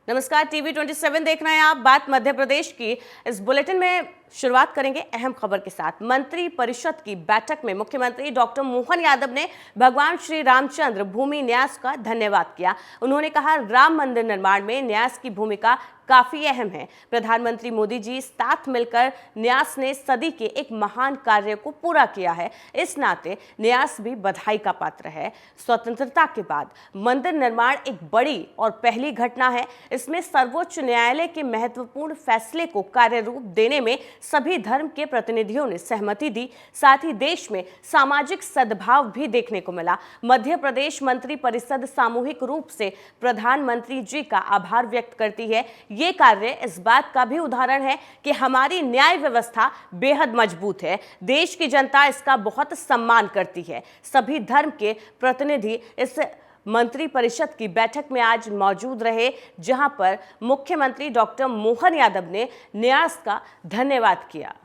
नमस्कार, टीवी 27 देख रहे हैं आप। बात मध्य प्रदेश की। इस बुलेटिन में शुरुआत करेंगे अहम खबर के साथ। मंत्री परिषद की बैठक में मुख्यमंत्री डॉक्टर मोहन यादव ने भगवान श्री रामचंद्र भूमि न्यास का धन्यवाद किया। उन्होंने कहा, राम मंदिर निर्माण में न्यास की भूमिका काफी अहम है। प्रधानमंत्री मोदी जी साथ मिलकर न्यास ने सदी के एक महान कार्य को पूरा किया है। इस नाते न्यास भी बधाई का पात्र है। स्वतंत्रता के बाद मंदिर निर्माण एक बड़ी और पहली घटना है। इसमें सर्वोच्च न्यायालय के महत्वपूर्ण फैसले को कार्य रूप देने में सभी धर्म के प्रतिनिधियों ने सहमति दी। साथ ही देश में सामाजिक सद्भाव भी देखने को मिला। मध्य प्रदेश मंत्री परिषद सामूहिक रूप से प्रधानमंत्री जी का आभार व्यक्त करती है। ये कार्य इस बात का भी उदाहरण है कि हमारी न्याय व्यवस्था बेहद मजबूत है। देश की जनता इसका बहुत सम्मान करती है। सभी धर्म के प्रतिनिधि इस मंत्री परिषद की बैठक में आज मौजूद रहे, जहां पर मुख्यमंत्री डॉक्टर मोहन यादव ने न्यास का धन्यवाद किया।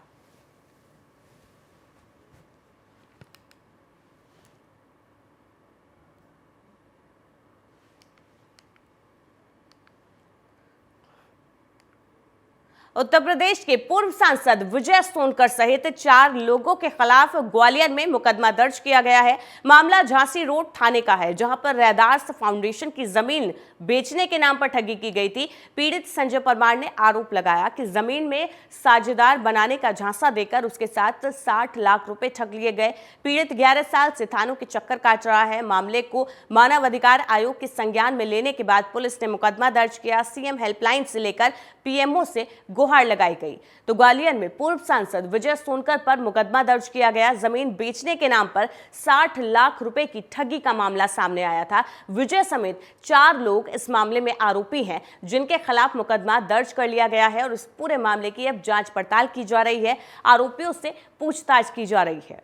उत्तर प्रदेश के पूर्व सांसद विजय सोनकर सहित 4 लोगों के खिलाफ ग्वालियर में मुकदमा दर्ज किया गया है। मामला झांसी रोड थाने का है, जहां पर रैदार्स फाउंडेशन की जमीन बेचने के नाम पर ठगी की गई थी। पीड़ित संजय परमार ने आरोप लगाया कि जमीन में साझेदार बनाने का झांसा देकर उसके साथ 60 लाख रुपए ठग लिए गए। पीड़ित 11 साल से थानों के चक्कर काट रहा है। मामले को मानव अधिकार आयोग के संज्ञान में लेने के बाद पुलिस ने मुकदमा दर्ज किया। सीएम हेल्पलाइन से लेकर पीएमओ से गुहार लगाई गई। तो ग्वालियर में पूर्व सांसद विजय सोनकर पर मुकदमा दर्ज किया गया। जमीन बेचने के नाम पर 60 लाख रुपए की ठगी का मामला सामने आया था। विजय समेत 4 लोग इस मामले में आरोपी हैं, जिनके खिलाफ मुकदमा दर्ज कर लिया गया है और इस पूरे मामले की अब जांच पड़ताल की जा रही है। आरोपियों से पूछताछ की जा रही है।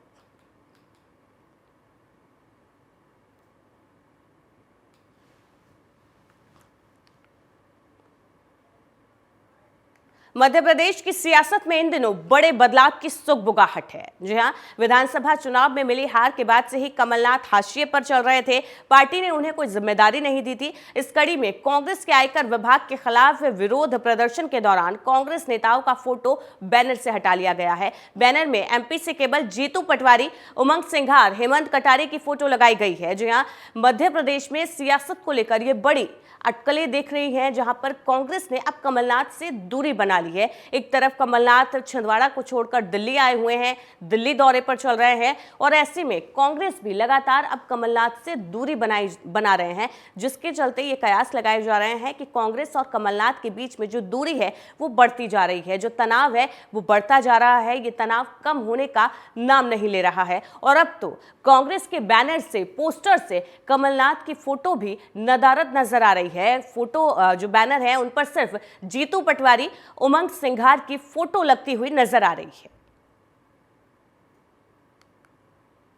मध्य प्रदेश की सियासत में इन दिनों बड़े बदलाव की सुगबुगाहट है। जी हां, विधानसभा चुनाव में मिली हार के बाद से ही कमलनाथ हाशिए पर चल रहे थे। पार्टी ने उन्हें कोई जिम्मेदारी नहीं दी थी। इस कड़ी में कांग्रेस के आयकर विभाग के खिलाफ विरोध प्रदर्शन के दौरान कांग्रेस नेताओं का फोटो बैनर से हटा लिया गया है। बैनर में एमपी से केवल जीतू पटवारी, उमंग सिंघार, हेमंत कटारे की फोटो लगाई गई है। जी हां, मध्य प्रदेश में सियासत को लेकर ये बड़ी अटकलें देख रही हैं, जहां पर कांग्रेस ने अब कमलनाथ से दूरी बना ली है। एक तरफ कमलनाथ छिंदवाड़ा को छोड़कर दिल्ली आए हुए हैं, दिल्ली दौरे पर चल रहे हैं और ऐसे में कांग्रेस भी लगातार अब कमलनाथ से दूरी बना रहे हैं, जिसके चलते ये कयास लगाए जा रहे हैं कि कांग्रेस और कमलनाथ के बीच में जो दूरी है वो बढ़ती जा रही है, जो तनाव है वो बढ़ता जा रहा है। ये तनाव कम होने का नाम नहीं ले रहा है और अब तो कांग्रेस के बैनर से, पोस्टर से कमलनाथ की फोटो भी नदारद नजर आ रही है। फोटो जो बैनर है उन पर सिर्फ जीतू पटवारी, उमंग सिंघार की फोटो लगती हुई नजर आ रही है।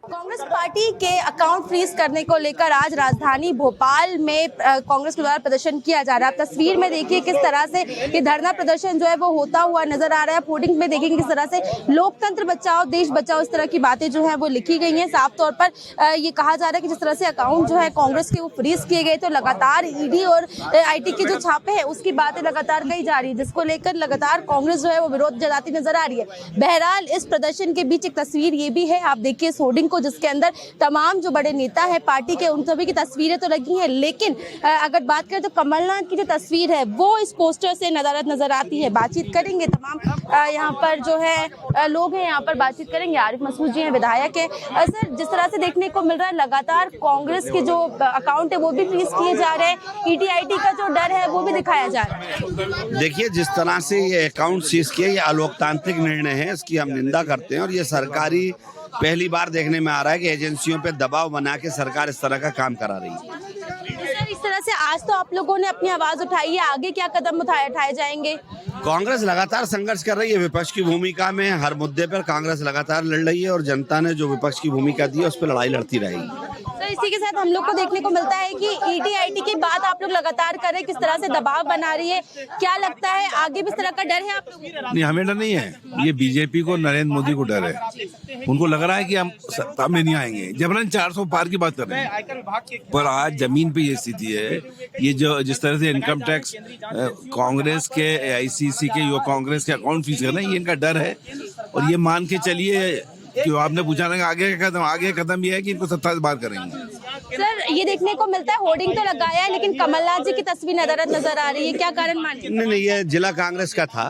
कांग्रेस पार्टी के अकाउंट फ्रीज करने को लेकर आज राजधानी भोपाल में कांग्रेस के द्वारा प्रदर्शन किया जा रहा है। आप तस्वीर में देखिए किस तरह से ये धरना प्रदर्शन जो है वो होता हुआ नजर आ रहा है। होर्डिंग में देखेंगे किस तरह से लोकतंत्र बचाओ, देश बचाओ, इस तरह की बातें जो है वो लिखी गई हैं। साफ तौर पर ये कहा जा रहा है कि जिस तरह से अकाउंट जो है कांग्रेस के वो फ्रीज किए गए, तो लगातार ईडी और आईटी के जो छापे हैं उसकी बातें लगातार कही जा रही है, जिसको लेकर लगातार कांग्रेस जो है वो विरोध जताती नजर आ रही है। बहरहाल इस प्रदर्शन के बीच एक तस्वीर ये भी है, आप देखिए इस होर्डिंग को, जिसके अंदर तमाम जो बड़े नेता है पार्टी के उन सभी की तस्वीरें तो लगी हैं, लेकिन अगर बात करें तो कमलनाथ की जो तस्वीर है वो इस पोस्टर से नजर आती है। बातचीत करेंगे तमाम यहाँ पर जो है लोग हैं, यहाँ पर बातचीत करेंगे। आरिफ मसूद जी हैं, विधायक है। सर, जिस तरह से देखने को मिल रहा है लगातार कांग्रेस के जो अकाउंट है वो भी फ्रीज किए जा रहे हैं, ईडी का जो डर है वो भी दिखाया जा रहा है। देखिए, जिस तरह से ये अकाउंट सीज किए, ये अलोकतांत्रिक निर्णय है, इसकी हम निंदा करते हैं और ये सरकारी पहली बार देखने में आ रहा है कि एजेंसियों पे दबाव बना के सरकार इस तरह का काम करा रही है। सर, इस तरह से आज तो आप लोगों ने अपनी आवाज उठाई है, आगे क्या कदम उठाए जाएंगे? कांग्रेस लगातार संघर्ष कर रही है विपक्ष की भूमिका में। हर मुद्दे पर कांग्रेस लगातार लड़ रही है और जनता ने जो विपक्ष की भूमिका दी है उस पर लड़ाई लड़ती रहेगी। सर, इसी के साथ हम लोग को देखने को मिलता है कि ईडी आईटी की बात आप लोग लगातार कर रहे हैं, किस तरह से दबाव बना रही है, क्या लगता है आगे भी इस तरह का डर है आप लोगों को? नहीं, हमें डर नहीं है। ये बीजेपी को, नरेंद्र मोदी को डर है। उनको लग रहा है कि हम सत्ता में नहीं आएंगे। जबरन 400 पार की बात कर रहे हैं, पर आज जमीन पे ये स्थिति है। ये जो जिस तरह से इनकम टैक्स कांग्रेस के, AICC के, युवा कांग्रेस के अकाउंट फ्रीज करना, ये इनका डर है। और ये मान के चलिए कि आपने पूछा ना आगे कदम ये है कि इनको सत्ता से बाहर करेंगे। सर, ये देखने को मिलता है होर्डिंग तो लगाया है लेकिन कमलनाथ जी की तस्वीर नजर आ रही है, क्या कारण मानते हैं? नहीं, ये जिला कांग्रेस का था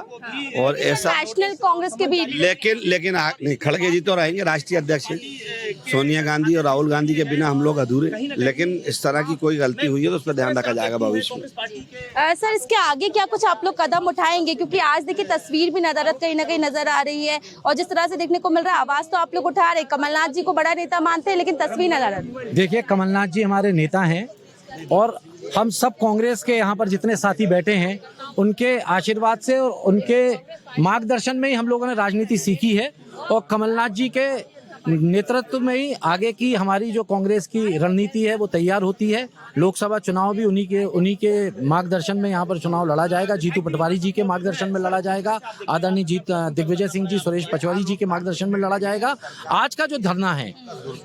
और ऐसा नेशनल कांग्रेस के भी लेकिन नहीं, खड़गे जी तो रहेंगे राष्ट्रीय अध्यक्ष हैं। सोनिया गांधी और राहुल गांधी के बिना हम लोग अधूरे। लेकिन इस तरह की कोई गलती हुई है तो उस पर ध्यान रखा जाएगा भविष्य में। सर, इसके आगे क्या कुछ आप लोग कदम उठाएंगे, क्योंकि आज देखिए तस्वीर भी नदारद कहीं ना कहीं नजर आ रही है और जिस तरह से देखने को मिल रहा है, आवाज तो आप लोग उठा रहे, कमलनाथ जी को बड़ा नेता मानते हैं लेकिन तस्वीर नदारद। देखिए, कमलनाथ जी हमारे नेता हैं और हम सब कांग्रेस के यहाँ पर जितने साथी बैठे हैं उनके आशीर्वाद से और उनके मार्गदर्शन में ही हम लोगों ने राजनीति सीखी है और कमलनाथ जी के नेतृत्व में ही आगे की हमारी जो कांग्रेस की रणनीति है वो तैयार होती है। लोकसभा चुनाव भी उन्हीं के मार्गदर्शन में यहाँ पर चुनाव लड़ा जाएगा। जीतू पटवारी जी के मार्गदर्शन में लड़ा जाएगा। आदरणीय दिग्विजय सिंह जी, सुरेश पचौरी जी के मार्गदर्शन में लड़ा जाएगा। आज का जो धरना है,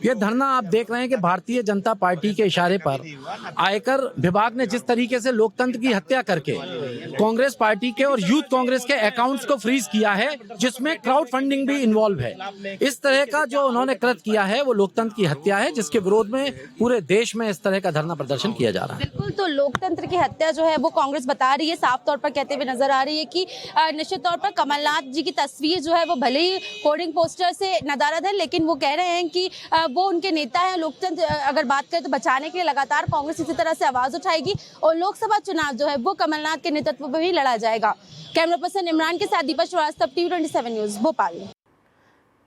ये धरना आप देख रहे हैं कि भारतीय जनता पार्टी के इशारे पर आयकर विभाग ने जिस तरीके से लोकतंत्र की हत्या करके कांग्रेस पार्टी के और यूथ कांग्रेस के अकाउंट्स को फ्रीज किया है, जिसमें क्राउड फंडिंग भी इन्वॉल्व है। इस तरह का जो उन्होंने कृत्य किया है वो लोकतंत्र की हत्या है, जिसके विरोध में पूरे देश में इस तरह का धरना प्रदर्शन किया जा रहा है। बिल्कुल, तो लोकतंत्र की हत्या जो है वो कांग्रेस बता रही है, साफ तौर पर कहते हुए नजर आ रही है कि निश्चित तौर पर कमलनाथ जी की तस्वीर जो है वो भले ही होर्डिंग पोस्टर से नदारद है लेकिन वो कह रहे हैं कि वो उनके नेता हैं। लोकतंत्र अगर बात करें तो बचाने के लिए लगातार कांग्रेस इसी तरह से आवाज उठाएगी और लोकसभा चुनाव जो है वो कमलनाथ के नेतृत्व में ही लड़ा जाएगा। कैमरा पर्सन इमरान के साथ दीपा श्रीवास्तव, TV27 न्यूज, भोपाल।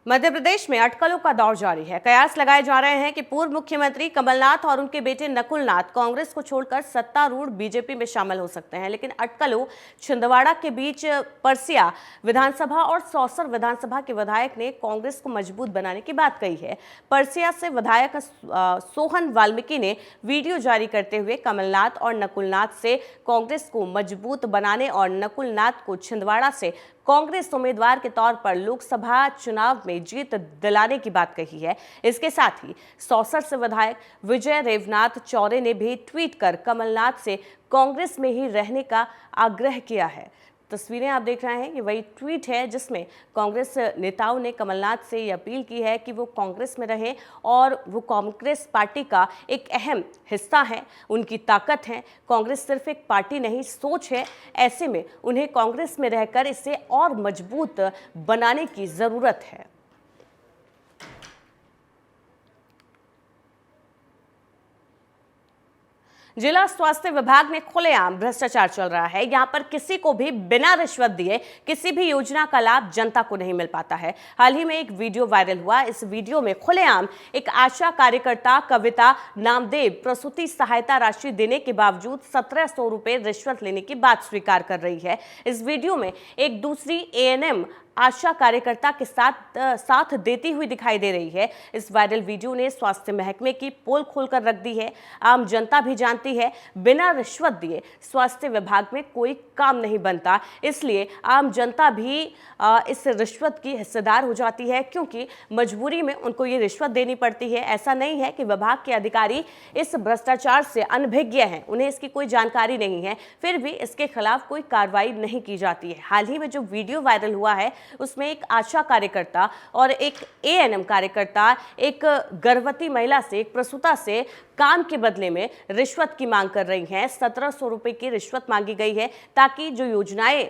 मध्य प्रदेश में अटकलों का दौर जारी है। कयास लगाए जा रहे हैं कि पूर्व मुख्यमंत्री कमलनाथ और उनके बेटे नकुल नाथ कांग्रेस को छोड़कर सत्तारूढ़ बीजेपी में शामिल हो सकते हैं। लेकिन अटकलों छिंदवाड़ा के बीच परसिया विधानसभा और सौसर विधानसभा के विधायक ने कांग्रेस को मजबूत बनाने की बात कही है। परसिया से विधायक सोहन वाल्मीकि ने वीडियो जारी करते हुए कमलनाथ और नकुल नाथ से कांग्रेस को मजबूत बनाने और नकुल नाथ को छिंदवाड़ा से कांग्रेस उम्मीदवार के तौर पर लोकसभा चुनाव में जीत दिलाने की बात कही है। इसके साथ ही सौसर से विधायक विजय रेवनाथ चौरे ने भी ट्वीट कर कमलनाथ से कांग्रेस में ही रहने का आग्रह किया है। तस्वीरें आप देख रहे हैं कि वही ट्वीट है जिसमें कांग्रेस नेताओं ने कमलनाथ से ये अपील की है कि वो कांग्रेस में रहें और वो कांग्रेस पार्टी का एक अहम हिस्सा है, उनकी ताकत है। कांग्रेस सिर्फ एक पार्टी नहीं, सोच है। ऐसे में उन्हें कांग्रेस में रहकर इसे और मजबूत बनाने की ज़रूरत है। जिला स्वास्थ्य विभाग में खुलेआम भ्रष्टाचार चल रहा है। यहां पर किसी को भी बिना रिश्वत दिए किसी भी योजना का लाभ जनता को नहीं मिल पाता है। हाल ही में एक वीडियो वायरल हुआ। इस वीडियो में खुलेआम एक आशा कार्यकर्ता कविता नामदेव प्रसूति सहायता राशि देने के बावजूद 1700 रुपए रिश्वत लेने की बात स्वीकार कर रही है। इस वीडियो में एक दूसरी ANM आशा कार्यकर्ता के साथ देती हुई दिखाई दे रही है। इस वायरल वीडियो ने स्वास्थ्य महकमे की पोल खोलकर रख दी है। आम जनता भी जानती है बिना रिश्वत दिए स्वास्थ्य विभाग में कोई काम नहीं बनता, इसलिए आम जनता भी इस रिश्वत की हिस्सेदार हो जाती है, क्योंकि मजबूरी में उनको ये रिश्वत देनी पड़ती है। ऐसा नहीं है कि विभाग के अधिकारी इस भ्रष्टाचार से अनभिज्ञ हैं, उन्हें इसकी कोई जानकारी नहीं है, फिर भी इसके खिलाफ कोई कार्रवाई नहीं की जाती है। हाल ही में जो वीडियो वायरल हुआ है उसमें एक आशा कार्यकर्ता और एक ANM कार्यकर्ता एक गर्भवती महिला से, एक प्रसूता से काम के बदले में रिश्वत की मांग कर रही हैं। 1700 रुपए की रिश्वत मांगी गई है ताकि जो योजनाएं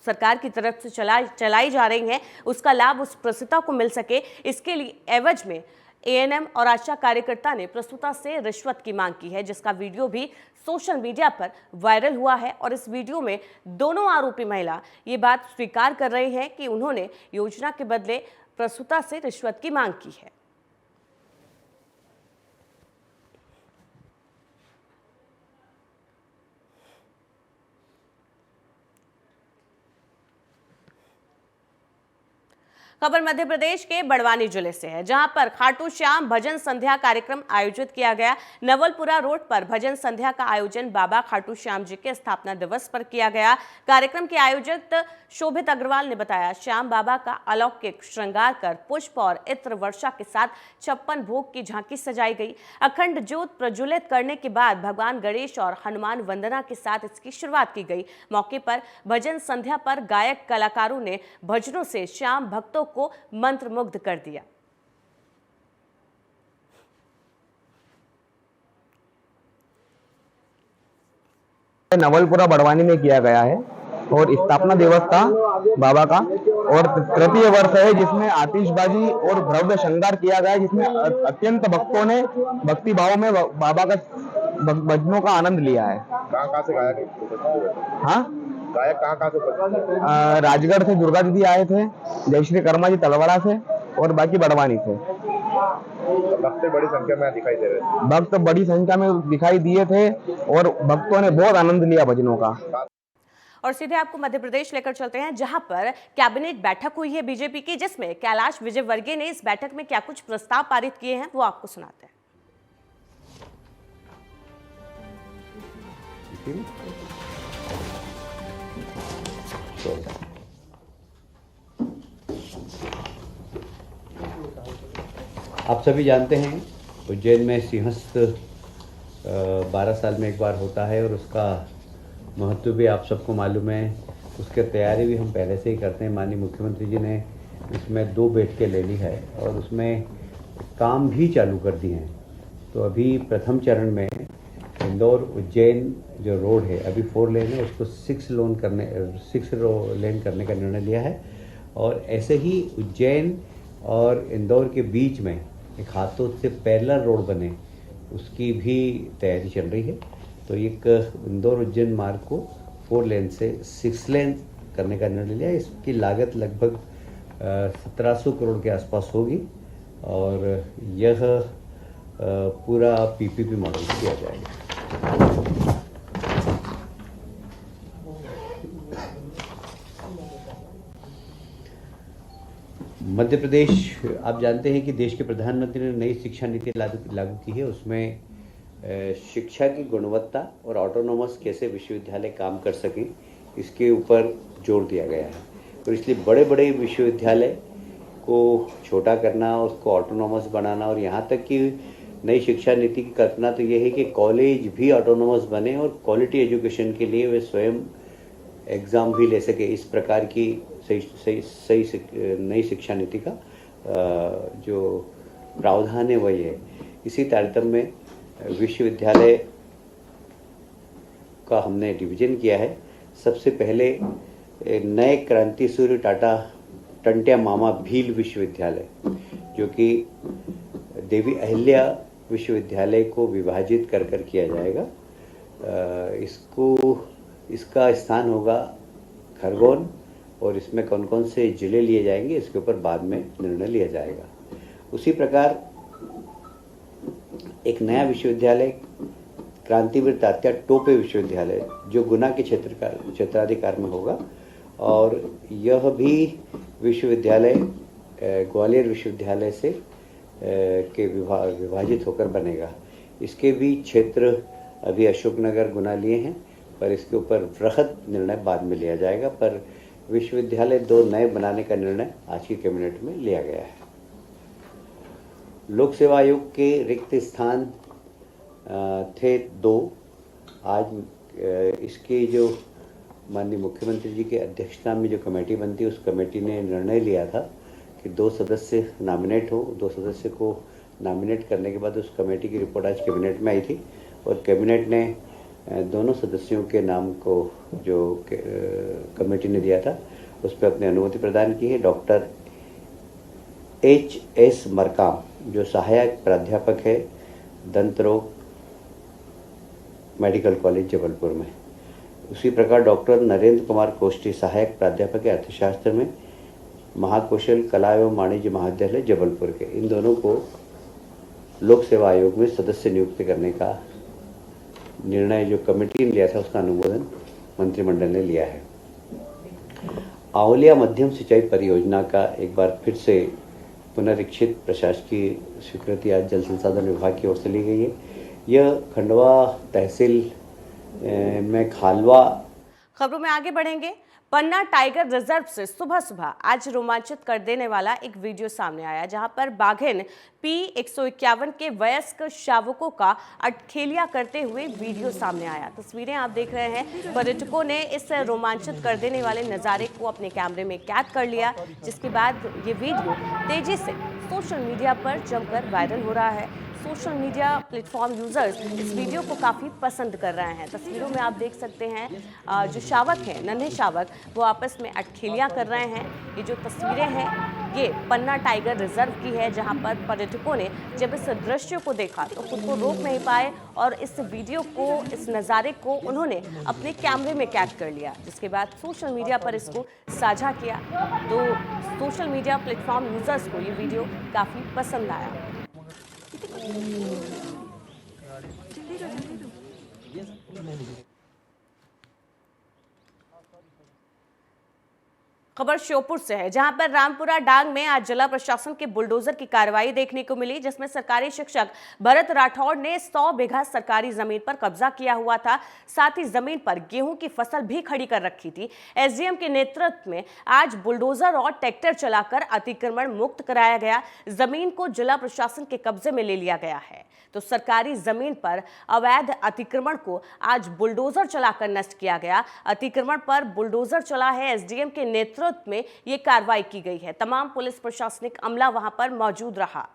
सरकार की तरफ से चलाई जा रही हैं उसका लाभ उस प्रसूता को मिल सके। इसके लिए एवज में ANM और आशा कार्यकर्ता ने प्रसूता से रिश्वत की मांग की है, जिसका वीडियो भी सोशल मीडिया पर वायरल हुआ है। और इस वीडियो में दोनों आरोपी महिला ये बात स्वीकार कर रही हैं कि उन्होंने योजना के बदले प्रसूता से रिश्वत की मांग की है। खबर मध्य प्रदेश के बड़वानी जिले से है, जहां पर खाटू श्याम भजन संध्या कार्यक्रम आयोजित किया गया। नवलपुरा रोड पर भजन संध्या का आयोजन बाबा खाटू श्याम जी के स्थापना दिवस पर किया गया। कार्यक्रम के आयोजक शोभित अग्रवाल ने बताया, श्याम बाबा का अलौकिक श्रृंगार कर पुष्प और इत्र वर्षा के साथ 56 भोग की झांकी सजाई गई। अखंड ज्योत प्रज्वलित करने के बाद भगवान गणेश और हनुमान वंदना के साथ इसकी शुरुआत की गई। मौके पर भजन संध्या पर गायक कलाकारों ने भजनों से श्याम भक्तों को मंत्रमुग्ध कर दिया। नवलपुरा बड़वानी में किया गया है और स्थापना दिवस था बाबा का और तृतीय वर्ष है, जिसमें आतिशबाजी और भव्य श्रृंगार किया गया है, जिसमें अत्यंत भक्तों ने भक्ति भाव में बाबा का भजनों का आनंद लिया है। कहाँ से गायक? हाँ, गायक कहाँ से? राजगढ़ से दुर्गा दीदी आए थे, जयश्री कर्मा जी तलवाड़ा से और बाकी बड़वानी से। भक्त बड़ी संख्या में दिखाई दे रहे थे। भक्त बड़ी संख्या में दिखाई दिए थे और भक्तों ने बहुत आनंद लिया भजनों का। और सीधे आपको मध्य प्रदेश लेकर चलते हैं, जहां पर कैबिनेट बैठक हुई है बीजेपी की, जिसमें कैलाश विजयवर्गीय ने इस बैठक में क्या कुछ प्रस्ताव पारित किए हैं वो आपको सुनाते हैं। आप सभी जानते हैं उज्जैन में सिंहस्थ 12 साल में एक बार होता है और उसका महत्व भी आप सबको मालूम है। उसकी तैयारी भी हम पहले से ही करते हैं। माननीय मुख्यमंत्री जी ने इसमें 2 बैठकें ले ली है और उसमें काम भी चालू कर दिए हैं। तो अभी प्रथम चरण में इंदौर उज्जैन जो रोड है, अभी 4 लेन है, उसको 6 लेन करने का निर्णय लिया है। और ऐसे ही उज्जैन और इंदौर के बीच में एक हाथों से पैरेलल रोड बने, उसकी भी तैयारी चल रही है। तो एक इंदौर उज्जैन मार्ग को 4 लेन से 6 लेन करने का निर्णय लिया। इसकी लागत लगभग 1700 करोड़ के आसपास होगी और यह पूरा पीपीपी मॉडल किया जाएगा। मध्य प्रदेश, आप जानते हैं कि देश के प्रधानमंत्री ने नई शिक्षा नीति लागू की है। उसमें शिक्षा की गुणवत्ता और ऑटोनोमस कैसे विश्वविद्यालय काम कर सकें, इसके ऊपर जोर दिया गया है। और इसलिए बड़े बड़े विश्वविद्यालय को छोटा करना, उसको ऑटोनोमस बनाना, और यहाँ तक कि नई शिक्षा नीति की कल्पना तो ये है कि कॉलेज भी ऑटोनोमस बने और क्वालिटी एजुकेशन के लिए वे स्वयं एग्ज़ाम भी ले सके। इस प्रकार की सही नई शिक्षा नीति का जो प्रावधान है वही है। इसी तारतम्य में विश्वविद्यालय का हमने डिवीजन किया है। सबसे पहले नए क्रांति सूर्य टाटा टंट्या मामा भील विश्वविद्यालय, जो कि देवी अहिल्या विश्वविद्यालय को विभाजित कर किया जाएगा। इसका स्थान होगा खरगोन, और इसमें कौन कौन से जिले लिए जाएंगे इसके ऊपर बाद में निर्णय लिया जाएगा। उसी प्रकार एक नया विश्वविद्यालय क्रांतिवीर तात्या टोपे विश्वविद्यालय, जो गुना के क्षेत्राधिकार में होगा, और यह भी विश्वविद्यालय ग्वालियर विश्वविद्यालय से के विभाजित होकर बनेगा। इसके भी क्षेत्र अभी अशोकनगर गुना लिए हैं, पर इसके ऊपर वृहद निर्णय बाद में लिया जाएगा। पर विश्वविद्यालय 2 नए बनाने का निर्णय आज की कैबिनेट में लिया गया है। लोक सेवा आयोग के रिक्त स्थान थे 2। आज इसके जो माननीय मुख्यमंत्री जी की अध्यक्षता में जो कमेटी बनती है, उस कमेटी ने निर्णय लिया था कि 2 सदस्य नॉमिनेट हो। 2 सदस्य को नॉमिनेट करने के बाद उस कमेटी की रिपोर्ट आज कैबिनेट में आई थी और कैबिनेट ने दोनों सदस्यों के नाम को जो कमेटी ने दिया था उस पर अपनी अनुमति प्रदान की है। Doctor H.S. मरकाम, जो सहायक प्राध्यापक है दंत रोग मेडिकल कॉलेज जबलपुर में। उसी प्रकार डॉक्टर नरेंद्र कुमार कोष्टी, सहायक प्राध्यापक है अर्थशास्त्र में महाकौशल कला एवं वाणिज्य महाविद्यालय जबलपुर के। इन दोनों को लोक सेवा आयोग में सदस्य नियुक्त करने का निर्णय जो कमेटी ने लिया था, उसका अनुमोदन मंत्रिमंडल ने लिया है। आंवलिया मध्यम सिंचाई परियोजना का एक बार फिर से पुनरीक्षित प्रशासकीय स्वीकृति आज जल संसाधन विभाग की ओर से ली गई है। यह खंडवा तहसील में खालवा। खबरों में आगे बढ़ेंगे। पन्ना टाइगर रिजर्व से सुबह सुबह आज रोमांचित कर देने वाला एक वीडियो सामने आया, जहां पर बाघिन P151 के वयस्क शावकों का अटखेलिया करते हुए वीडियो सामने आया। तस्वीरें आप देख रहे हैं। पर्यटकों ने इस रोमांचित कर देने वाले नज़ारे को अपने कैमरे में कैद कर लिया, जिसके बाद ये वीडियो तेजी से सोशल मीडिया पर जमकर वायरल हो रहा है। सोशल मीडिया प्लेटफॉर्म यूजर्स इस वीडियो को काफ़ी पसंद कर रहे हैं। तस्वीरों में आप देख सकते हैं जो शावक हैं, नन्हे शावक, वो आपस में अटखेलियाँ कर रहे हैं। ये जो तस्वीरें हैं ये पन्ना टाइगर रिजर्व की है, जहां पर पर्यटकों ने जब इस दृश्य को देखा तो खुद को रोक नहीं पाए और इस वीडियो को, इस नज़ारे को उन्होंने अपने कैमरे में कैद कर लिया, जिसके बाद सोशल मीडिया पर इसको साझा किया। तो सोशल मीडिया प्लेटफॉर्म यूजर्स को ये वीडियो काफ़ी पसंद आया। खबर श्योपुर से है, जहां पर रामपुरा डांग में आज जिला प्रशासन के बुलडोजर की कार्रवाई देखने को मिली, जिसमें सरकारी शिक्षक भरत राठौड़ ने 100 बीघा सरकारी जमीन पर कब्जा किया हुआ था। साथ ही जमीन पर गेहूं की फसल भी खड़ी कर रखी थी। एसडीएम के नेतृत्व में आज बुलडोजर और ट्रैक्टर चलाकर अतिक्रमण मुक्त कराया गया। जमीन को जिला प्रशासन के कब्जे में ले लिया गया है। तो सरकारी जमीन पर अवैध अतिक्रमण को आज बुलडोजर चलाकर नष्ट किया गया। अतिक्रमण पर बुलडोजर चला है। एसडीएम के नेतृत्व में ये कार्रवाई की गई है। तमाम पुलिस प्रशासनिक अमला वहां पर मौजूद रहा।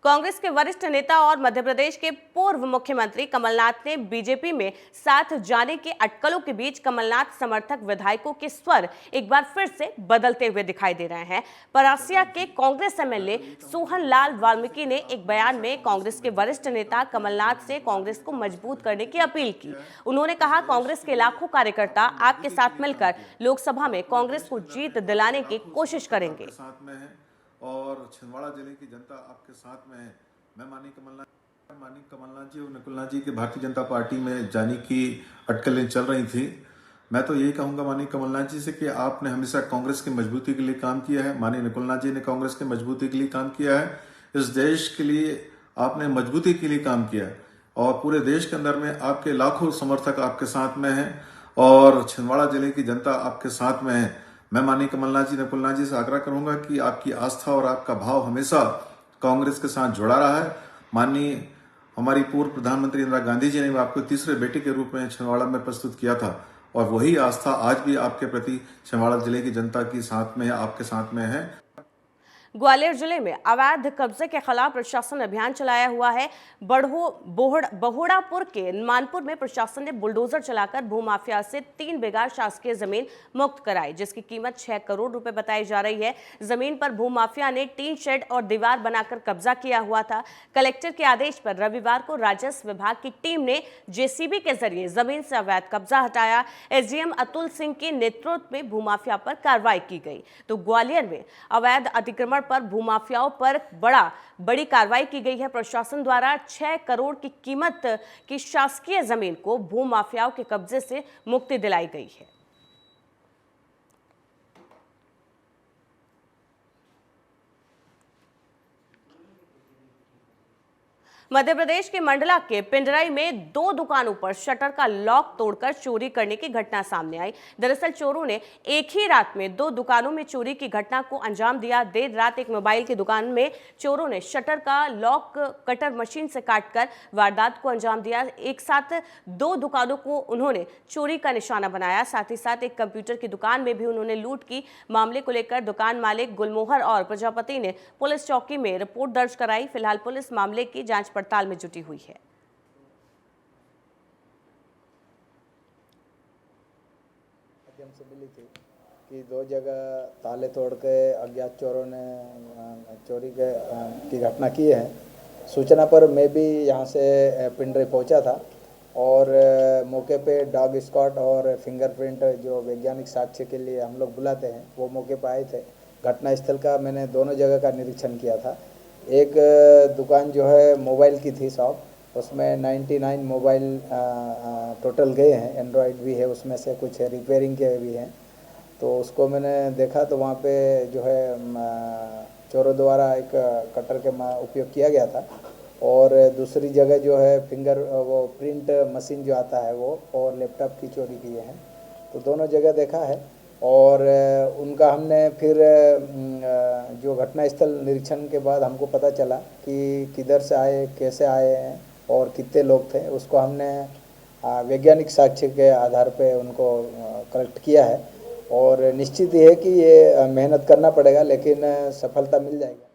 कांग्रेस के वरिष्ठ नेता और मध्य प्रदेश के पूर्व मुख्यमंत्री कमलनाथ ने बीजेपी में साथ जाने के अटकलों के बीच कमलनाथ समर्थक विधायकों के स्वर एक बार फिर से बदलते हुए दिखाई दे रहे हैं। परासिया के कांग्रेस एमएलए सोहन लाल वाल्मीकि ने एक बयान में कांग्रेस के वरिष्ठ नेता कमलनाथ से कांग्रेस को मजबूत करने की अपील की। उन्होंने कहा, कांग्रेस के लाखों कार्यकर्ता आपके साथ मिलकर लोकसभा में कांग्रेस को जीत दिलाने की कोशिश करेंगे। और छिंदवाड़ा जिले की जनता आपके साथ में है। मैं माननीय कमलनाथ जी और नकुलनाथ जी के भारतीय जनता पार्टी में जाने की अटकलें चल रही थी। मैं तो यही कहूंगा माननीय कमलनाथ जी से कि आपने हमेशा कांग्रेस की मजबूती के लिए काम किया है। माननीय नकुलनाथ जी ने कांग्रेस की मजबूती के लिए काम किया है। इस देश के लिए आपने मजबूती के लिए काम किया है और पूरे देश के अंदर में आपके लाखों समर्थक आपके साथ में हैं और छिंदवाड़ा जिले की जनता आपके साथ में है। मैं माननीय कमलनाथ जी, नकुलनाथ जी से आग्रह करूंगा कि आपकी आस्था और आपका भाव हमेशा कांग्रेस के साथ जुड़ा रहा है। माननीय हमारी पूर्व प्रधानमंत्री इंदिरा गांधी जी ने आपको तीसरे बेटे के रूप में छिंदवाड़ा में प्रस्तुत किया था और वही आस्था आज भी आपके प्रति छिंदवाड़ा जिले की जनता के साथ में, आपके साथ में है। ग्वालियर जिले में अवैध कब्जे के खिलाफ प्रशासन अभियान चलाया हुआ है। बहोड़ापुर के मानपुर में प्रशासन ने बुलडोजर चलाकर भूमाफिया से 3 बीघा शासकीय जमीन मुक्त कराई, जिसकी कीमत 6 करोड़ रुपए बताई जा रही है। जमीन पर भूमाफिया ने टीन शेड और दीवार बनाकर कब्जा किया हुआ था। कलेक्टर के आदेश पर रविवार को राजस्व विभाग की टीम ने जेसीबी के जरिए जमीन से अवैध कब्जा हटाया। एसडीएम अतुल सिंह के नेतृत्व में भूमाफिया पर कार्रवाई की गई। तो ग्वालियर में अवैध अतिक्रमण पर भूमाफियाओं पर बड़ी कार्रवाई की गई है। प्रशासन द्वारा 6 करोड़ की कीमत की शासकीय जमीन को भूमाफियाओं के कब्जे से मुक्ति दिलाई गई है। मध्य प्रदेश के मंडला के पिंडराई में 2 दुकानों पर शटर का लॉक तोड़कर चोरी करने की घटना सामने आई। दरअसल चोरों ने एक ही रात में 2 दुकानों में चोरी की घटना को अंजाम दिया। देर रात एक मोबाइल की दुकान में चोरों ने शटर का लॉक कटर मशीन से काटकर वारदात को अंजाम दिया। एक साथ 2 दुकानों को उन्होंने चोरी का निशाना बनाया। साथ ही साथ एक कंप्यूटर की दुकान में भी उन्होंने लूट की। मामले को लेकर दुकान मालिक गुलमोहर और प्रजापति ने पुलिस चौकी में रिपोर्ट दर्ज कराई। फिलहाल पुलिस मामले की जांच पड़ताल में जुटी हुई है। से मिली थी कि 2 जगह ताले तोड़ के अज्ञात चोरों ने चोरी की घटना की है। सूचना पर मैं भी यहाँ से पिंडरे पहुँचा था और मौके पे डॉग स्क्वाड और फिंगरप्रिंट जो वैज्ञानिक साक्ष्य के लिए हम लोग बुलाते हैं वो मौके पर आए थे। घटना स्थल का मैंने दोनों जगह का निरीक्षण किया था। एक दुकान जो है मोबाइल की थी शॉप, उसमें 99 मोबाइल टोटल गए हैं, एंड्रॉयड भी है उसमें से, कुछ रिपेयरिंग के भी हैं। तो उसको मैंने देखा तो वहाँ पे जो है चोरों द्वारा एक कटर के उपयोग किया गया था, और दूसरी जगह जो है फिंगर वो प्रिंट मशीन जो आता है वो, और लैपटॉप की चोरी किए हैं। तो दोनों जगह देखा है, और उनका हमने फिर जो घटनास्थल निरीक्षण के बाद हमको पता चला कि किधर से आए, कैसे आए हैं और कितने लोग थे, उसको हमने वैज्ञानिक साक्ष्य के आधार पे उनको कलेक्ट किया है। और निश्चित ही है कि ये मेहनत करना पड़ेगा, लेकिन सफलता मिल जाएगी।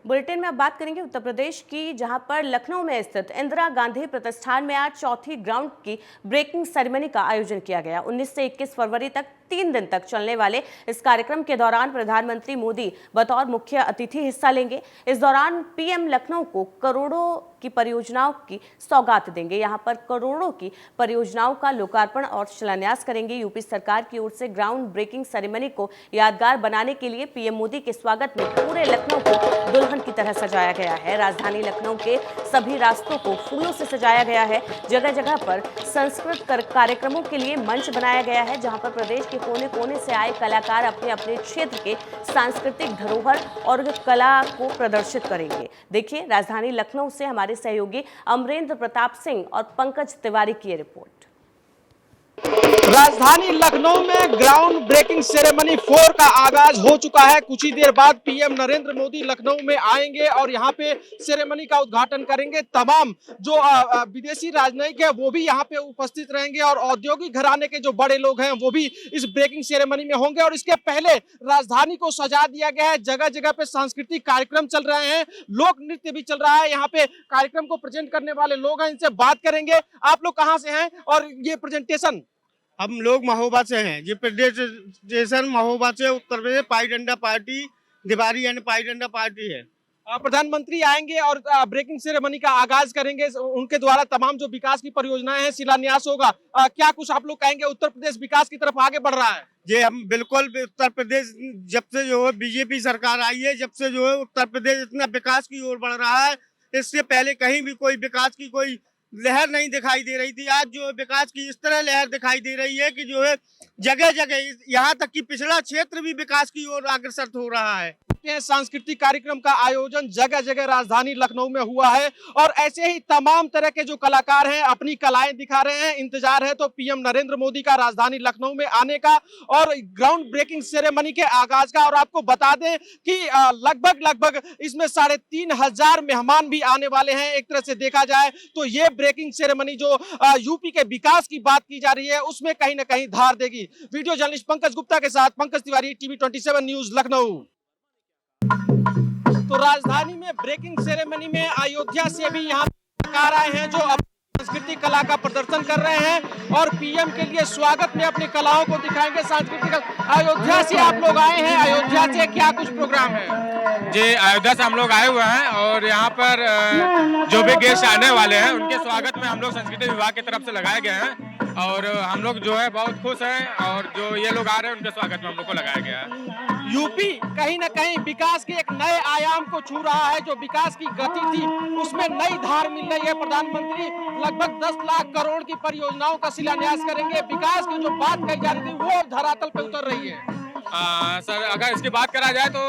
बुलेटिन में अब बात करेंगे उत्तर प्रदेश की, जहां पर लखनऊ में स्थित इंदिरा गांधी प्रतिष्ठान में आज चौथी ग्राउंड की ब्रेकिंग सेरेमनी का आयोजन किया गया। 19 से 21 फरवरी तक 3 दिन तक चलने वाले इस कार्यक्रम के दौरान प्रधानमंत्री मोदी बतौर मुख्य अतिथि हिस्सा लेंगे। इस दौरान पीएम लखनऊ को करोड़ों की परियोजनाओं की सौगात देंगे। यहां पर करोड़ों की परियोजनाओं का लोकार्पण और शिलान्यास करेंगे। यूपी सरकार की ओर से ग्राउंड ब्रेकिंग सेरेमनी को यादगार बनाने के लिए पीएम मोदी के स्वागत में पूरे लखनऊ को दुल्हन की तरह सजाया गया है। राजधानी लखनऊ के सभी रास्तों को फूलों से सजाया गया है। जगह जगह पर संस्कृत कार्यक्रमों के लिए मंच बनाया गया है, जहां पर प्रदेश के कोने कोने से आए कलाकार अपने अपने क्षेत्र के सांस्कृतिक धरोहर और कला को प्रदर्शित करेंगे। देखिए राजधानी लखनऊ से हमारे सहयोगी अमरेंद्र प्रताप सिंह और पंकज तिवारी की रिपोर्ट। राजधानी लखनऊ में ग्राउंड ब्रेकिंग सेरेमनी 4 का आगाज हो चुका है। कुछ ही देर बाद पीएम नरेंद्र मोदी लखनऊ में आएंगे और यहाँ पे सेरेमनी का उद्घाटन करेंगे। तमाम जो विदेशी राजनयिक है वो भी यहाँ पे उपस्थित रहेंगे, और औद्योगिक घराने के जो बड़े लोग हैं वो भी इस ब्रेकिंग सेरेमनी में होंगे। और इसके पहले राजधानी को सजा दिया गया है। जगह जगह पे सांस्कृतिक कार्यक्रम चल रहे हैं, लोक नृत्य भी चल रहा है। यहाँ पे कार्यक्रम को प्रेजेंट करने वाले लोग हैं, इनसे बात करेंगे। आप लोग कहाँ से हैं और ये प्रेजेंटेशन? हम लोग महोबा से हैं। ये प्रेजेंटेशन महोबा से उत्तर प्रदेश पाई डंडा पार्टी, दिवारी एंड पाई डंडा पार्टी है। प्रधानमंत्री आएंगे और ब्रेकिंग सेरेमनी का आगाज करेंगे। उनके द्वारा तमाम जो विकास की परियोजनाएं हैं शिलान्यास होगा। क्या कुछ आप लोग कहेंगे? उत्तर प्रदेश विकास की तरफ आगे बढ़ रहा है। ये हम बिल्कुल, उत्तर प्रदेश जब से जो है बीजेपी सरकार आई है, जब से जो है उत्तर प्रदेश इतना विकास की ओर बढ़ रहा है। इससे पहले कहीं भी कोई विकास की कोई लहर नहीं दिखाई दे रही थी। आज जो विकास की इस तरह लहर दिखाई दे रही है कि जो है जगह जगह, यहाँ तक कि पिछड़ा क्षेत्र भी विकास की ओर अग्रसर हो रहा है। सांस्कृतिक कार्यक्रम का आयोजन जगह जगह राजधानी लखनऊ में हुआ है, और ऐसे ही तमाम तरह के जो कलाकार हैं अपनी कलाएं दिखा रहे हैं। इंतजार है तो पीएम नरेंद्र मोदी का राजधानी लखनऊ में आने का और ग्राउंड ब्रेकिंग सेरेमनी के आगाज का। और आपको बता दें कि लगभग इसमें 3500 मेहमान भी आने वाले हैं। एक तरह से देखा जाए तो ये ब्रेकिंग सेरेमनी जो यूपी के विकास की बात की जा रही है उसमें कहीं ना कहीं धार देगी। वीडियो जर्नलिस्ट पंकज गुप्ता के साथ पंकज तिवारी, टीवी 27 न्यूज, लखनऊ। तो राजधानी में ब्रेकिंग सेरेमनी में अयोध्या से भी यहाँ कलाकार आए हैं जो सांस्कृतिक कला का प्रदर्शन कर रहे हैं, और पीएम के लिए स्वागत में अपनी कलाओं को दिखाएंगे। सांस्कृतिक अयोध्या से आप लोग आए हैं, अयोध्या से क्या कुछ प्रोग्राम है? जी, अयोध्या से हम लोग आए हुए हैं, और यहाँ पर जो भी गेस्ट आने वाले हैं उनके स्वागत में हम लोग संस्कृति विभाग की तरफ से लगाए गए हैं, और हम लोग जो है बहुत खुश हैं। और जो ये लोग आ रहे हैं उनके स्वागत में हम लोग को लगाया गया है। यूपी कहीं ना कहीं विकास के एक नए आयाम को छू रहा है। जो विकास की गति थी उसमें नई धार मिल रही है। प्रधानमंत्री लगभग 10 लाख करोड़ की परियोजनाओं का शिलान्यास करेंगे। विकास की जो बात कही जा रही थी वो धरातल पे उतर रही है। सर, अगर इसकी बात करा जाए तो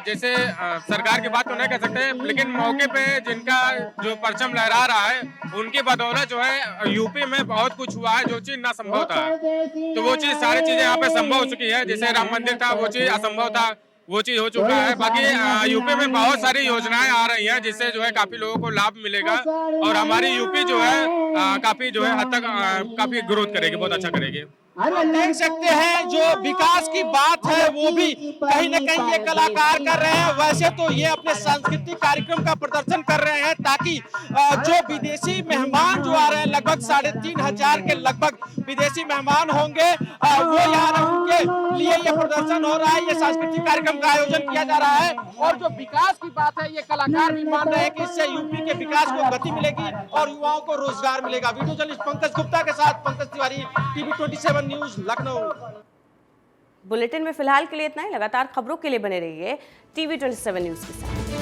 जैसे सरकार की बात तो नहीं कर सकते, लेकिन मौके पे जिनका जो परचम लहरा रहा है उनकी बदौलत जो है यूपी में बहुत कुछ हुआ है। जो चीज ना संभव था तो वो चीज, सारी चीजें यहाँ पे संभव हो चुकी है। जैसे राम मंदिर था वो चीज असंभव था, वो चीज हो चुका है। बाकी यूपी में बहुत सारी योजनाएं आ रही हैं जिससे जो है काफी लोगों को लाभ मिलेगा, और हमारी यूपी जो है काफी जो है हद तक काफी ग्रोथ करेगी, बहुत अच्छा करेगी। देख सकते हैं जो विकास की बात है वो भी कहीं ना कहीं ये कलाकार कर रहे हैं। वैसे तो ये अपने सांस्कृतिक कार्यक्रम का प्रदर्शन कर रहे हैं ताकि जो विदेशी मेहमान जो आ रहे हैं, लगभग 3500 के लगभग विदेशी मेहमान होंगे, वो यहाँ उनके लिए ये प्रदर्शन हो रहा है। ये सांस्कृतिक कार्यक्रम का आयोजन किया जा रहा है, और जो विकास की बात है ये कलाकार भी मान रहे हैं कि इससे यूपी के विकास को गति मिलेगी और युवाओं को रोजगार मिलेगा। वीडियो जर्नलिस्ट पंकज गुप्ता के साथ Pankaj Tiwari, TV 27 news, Lucknow. Bulletin में फिलहाल के लिए इतना ही। लगातार खबरों के लिए बने रहिए टीवी 27 न्यूज के साथ।